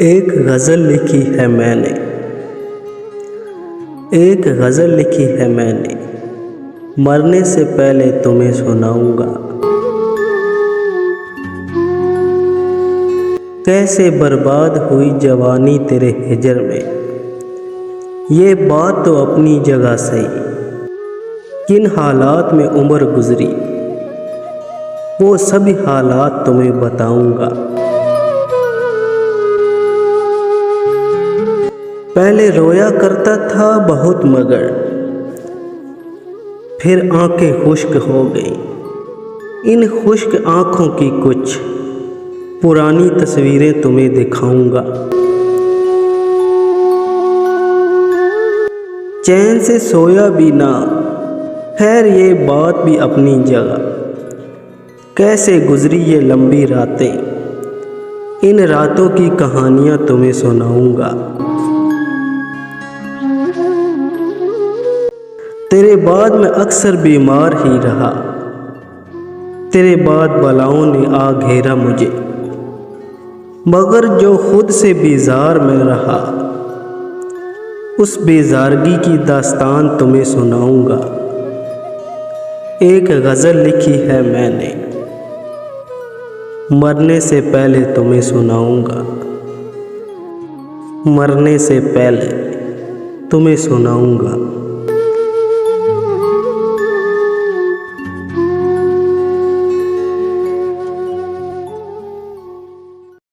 एक गज़ल लिखी है मैंने, एक गज़ल लिखी है मैंने, मरने से पहले तुम्हें सुनाऊंगा। कैसे बर्बाद हुई जवानी तेरे हिजर में, ये बात तो अपनी जगह सही। किन हालात में उम्र गुजरी, वो सभी हालात तुम्हें बताऊंगा। पहले रोया करता था बहुत मगर फिर आंखें खुश्क हो गईं। इन खुश्क आंखों की कुछ पुरानी तस्वीरें तुम्हें दिखाऊंगा। चैन से सोया भी ना, खैर ये बात भी अपनी जगह। कैसे गुजरी ये लंबी रातें, इन रातों की कहानियाँ तुम्हें सुनाऊंगा। तेरे बाद मैं अक्सर बीमार ही रहा, तेरे बाद बलाओं ने आ घेरा मुझे। मगर जो खुद से बेजार मैं रहा, उस बेजारगी की दास्तान तुम्हें सुनाऊंगा। एक गज़ल लिखी है मैंने, मरने से पहले तुम्हें सुनाऊंगा। मरने से पहले तुम्हें सुनाऊंगा।